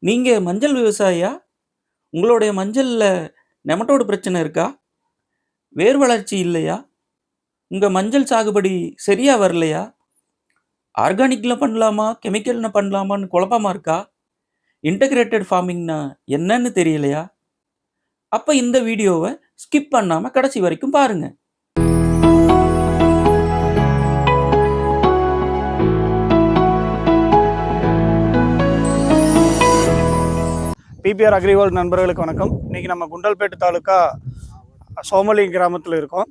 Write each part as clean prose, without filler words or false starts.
நீங்க மஞ்சள் விவசாயியா? உங்களுடைய மஞ்சள்ல நெமட்டோடு பிரச்சனை இருக்கா? வேர் வளர்ச்சி இல்லையா? உங்க மஞ்சள் சாகுபடி சரியா வரலையா? ஆர்கானிக்ல பண்ணலாமா? கெமிக்கல்ல பண்ணலாமான்னு குழப்பமா இருக்கா? இன்டகிரேட்டட் ஃபார்மிங்ன்னா என்னன்னு தெரியலையா? அப்ப இந்த வீடியோவ ஸ்கிப் பண்ணாம கடைசி வரைக்கும் பாருங்க. பிபிஆர் அக்ரிவேர்ல்ட் நண்பர்களுக்கு வணக்கம். இன்றைக்கி நம்ம குண்டல்பேட்டு தாலுக்கா சோமலி கிராமத்தில் இருக்கோம்.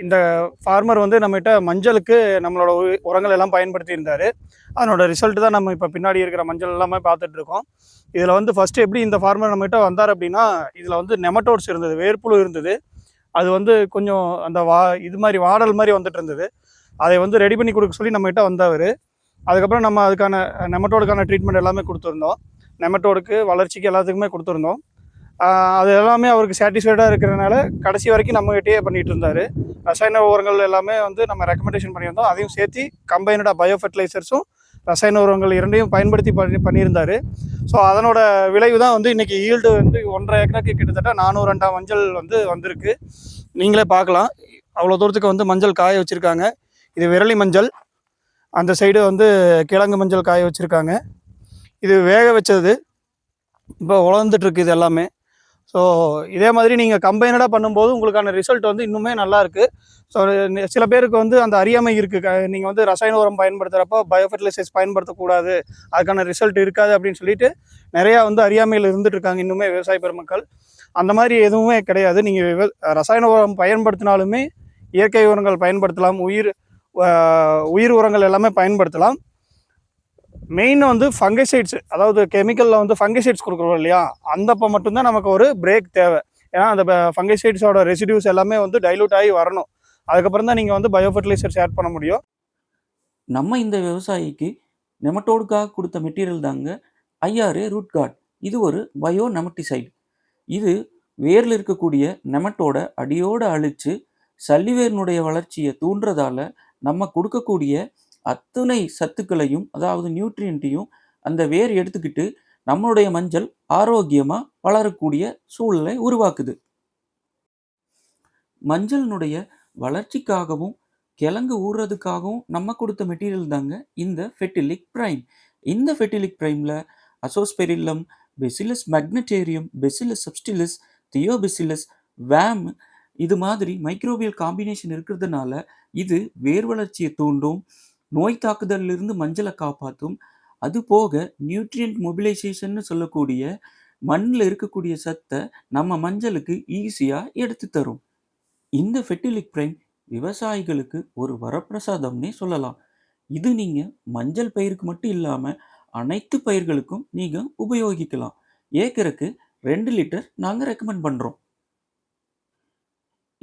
இந்த ஃபார்மர் வந்து நம்மகிட்ட மஞ்சளுக்கு நம்மளோட உரங்கள் எல்லாம் பயன்படுத்தி இருந்தார். அதனோட ரிசல்ட் தான் நம்ம இப்போ பின்னாடி இருக்கிற மஞ்சள் எல்லாமே பார்த்துட்ருக்கோம். இதில் வந்து ஃபஸ்ட்டு எப்படி இந்த ஃபார்மர் நம்மகிட்ட வந்தார் அப்படின்னா, இதில் வந்து நெமட்டோட்ஸ் இருந்தது, வேர்ப்புழு இருந்தது. அது வந்து கொஞ்சம் அந்த இது மாதிரி வாடல் மாதிரி வந்துட்டு இருந்தது. அதை வந்து ரெடி பண்ணி கொடுக்க சொல்லி நம்மகிட்ட வந்தவர். அதுக்கப்புறம் நம்ம அதுக்கான நெமட்டோடுக்கான ட்ரீட்மெண்ட் எல்லாமே கொடுத்துருந்தோம். நெமட்டோடுக்கு, வளர்ச்சிக்கு எல்லாத்துக்குமே கொடுத்துருந்தோம். அது எல்லாமே அவருக்கு சாட்டிஸ்ஃபைடாக இருக்கிறனால கடைசி வரைக்கும் நம்மகிட்டயே பண்ணிகிட்டு இருந்தார். ரசாயன உரங்கள் எல்லாமே வந்து நம்ம ரெக்கமெண்டேஷன் பண்ணியிருந்தோம். அதையும் சேர்த்து கம்பைனடாக பயோ ஃபெர்டிலைசர்ஸும் ரசாயன உரங்கள் இரண்டையும் பயன்படுத்தி பண்ணியிருந்தார். ஸோ அதனோட விளைவு தான் வந்து இன்றைக்கி ஈல்டு வந்து 1.5 ஏக்கருக்கு கிட்டத்தட்ட 400 அண்டா மஞ்சள் வந்து வந்திருக்கு. நீங்களே பார்க்கலாம். அவ்வளோ தூரத்துக்கு வந்து மஞ்சள் காய வச்சுருக்காங்க. இது விரலி மஞ்சள். அந்த சைடு வந்து கிழங்கு மஞ்சள் காய வச்சுருக்காங்க. இது வேக வச்சது இப்போ உலர்ந்துட்டுருக்கு இது எல்லாமே. ஸோ இதே மாதிரி நீங்கள் கம்பைனடாக பண்ணும்போது உங்களுக்கான ரிசல்ட் வந்து இன்னுமே நல்லாயிருக்கு. ஸோ சில பேருக்கு வந்து அந்த அறியாமை இருக்குது. நீங்கள் வந்து ரசாயன உரம் பயன்படுத்துகிறப்போ பயோ ஃபெர்டிலைசர்ஸ் பயன்படுத்தக்கூடாது, அதுக்கான ரிசல்ட் இருக்காது அப்படின்னு சொல்லிட்டு நிறையா வந்து அறியாமையில் இருந்துகிட்ருக்காங்க இன்னுமே விவசாய பெருமக்கள். அந்த மாதிரி எதுவுமே கிடையாது. நீங்கள் ரசாயன உரம் பயன்படுத்தினாலுமே இயற்கை உரங்கள் பயன்படுத்தலாம், உயிர் உரங்கள் எல்லாமே பயன்படுத்தலாம். மெயின் வந்து ஃபங்கசைட்ஸ், அதாவது கெமிக்கலில் வந்து ஃபங்கசைட்ஸ் கொடுக்குறோம் இல்லையா, அந்தப்போ மட்டும்தான் நமக்கு ஒரு பிரேக் தேவை. ஏன்னா அந்த ஃபங்கசைட்ஸோட ரெசிடியூஸ் எல்லாமே வந்து டைலூட் ஆகி வரணும். அதுக்கப்புறம் தான் நீங்கள் வந்து பயோ ஃபெர்டிலைசர்ஸ் ஆட் பண்ண முடியும். நம்ம இந்த விவசாயிக்கு நெமட்டோடுக்காக கொடுத்த மெட்டீரியல் தாங்க ஐஆர்ஏ ரூட் கார்ட். இது ஒரு பயோ நெமட்டிசைடு. இது வேரில் இருக்கக்கூடிய நெமட்டோட அடியோடு அழித்து சல்லிவேரினுடைய வளர்ச்சியை தூண்டுறதால நம்ம கொடுக்கக்கூடிய அத்தனை சத்துக்களையும், அதாவது நியூட்ரியன்ட்டையும் அந்த வேர் எடுத்துக்கிட்டு நம்மளுடைய மஞ்சள் ஆரோக்கியமாக வளரக்கூடிய சூழலை உருவாக்குது. மஞ்சளினுடைய வளர்ச்சிக்காகவும் கிழங்கு ஊறுறதுக்காகவும் நம்ம கொடுத்த மெட்டீரியல் தாங்க இந்த ஃபெட்டிலிக் பிரைம். இந்த ஃபெட்டிலிக் பிரைமில் அசோஸ்பெரில்லம், பெசிலஸ் மேக்னட்டேரியம், பெசிலஸ் சப்ஸ்டிலிஸ், தியோபெசிலஸ், வேம் இது மாதிரி மைக்ரோபியல் காம்பினேஷன் இருக்கிறதுனால இது வேர் வளர்ச்சியை தூண்டும், நோய் தாக்குதலிலிருந்து மஞ்சளை காப்பாற்றும். அது போக நியூட்ரியன்ட் மொபிலைசேஷன்னு சொல்லக்கூடிய மண்ணில் இருக்கக்கூடிய சத்தை நம்ம மஞ்சளுக்கு ஈஸியாக எடுத்து தரும். இந்த ஃபெட்டிலிக் பிரைம் விவசாயிகளுக்கு ஒரு வரப்பிரசாதம்னே சொல்லலாம். இது நீங்கள் மஞ்சள் பயிருக்கு மட்டும் இல்லாமல் அனைத்து பயிர்களுக்கும் நீங்கள் உபயோகிக்கலாம். ஏக்கருக்கு 2 லிட்டர் நாங்கள் ரெக்கமெண்ட் பண்ணுறோம்.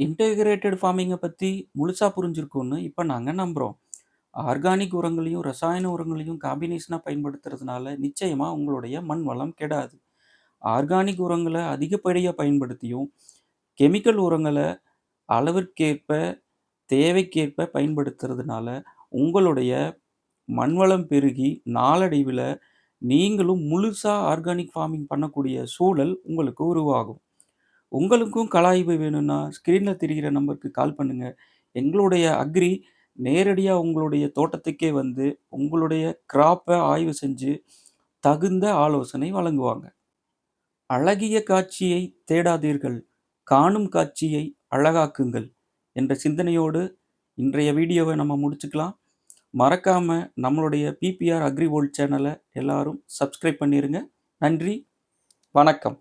இன்டகிரேட்டட் ஃபார்மிங்கை பற்றி முழுசாக புரிஞ்சிருக்கும்னு இப்போ நாங்கள் நம்புகிறோம். ஆர்கானிக் உரங்களையும் ரசாயன உரங்களையும் காம்பினேஷனாக பயன்படுத்துறதுனால நிச்சயமாக உங்களுடைய மண் வளம் கெடாது. ஆர்கானிக் உரங்களை அதிகப்படியாக பயன்படுத்தியும் கெமிக்கல் உரங்களை அளவிற்கேற்ப தேவைக்கேற்ப பயன்படுத்துறதுனால உங்களுடைய மண்வளம் பெருகி நாளடைவில் நீங்களும் முழுசாக ஆர்கானிக் ஃபார்மிங் பண்ணக்கூடிய சூழல் உங்களுக்கு உருவாகும். உங்களுக்கும் கலாய்வு வேணும்னா ஸ்க்ரீனில் தெரிகிற நம்பருக்கு கால் பண்ணுங்கள். எங்களுடைய அக்ரி நேரடியாக உங்களுடைய தோட்டத்துக்கே வந்து உங்களுடைய கிராப்பை ஆய்வு செஞ்சு தகுந்த ஆலோசனை வழங்குவாங்க. அழகிய காட்சியை தேடாதீர்கள், காணும் காட்சியை அழகாக்குங்கள் என்ற சிந்தனையோடு இன்றைய வீடியோவை நம்ம முடிச்சுக்கலாம். மறக்காமல் நம்மளுடைய பிபிஆர் அக்ரிவோல்ட் சேனலை எல்லாரும் சப்ஸ்கிரைப் பண்ணிடுங்க. நன்றி, வணக்கம்.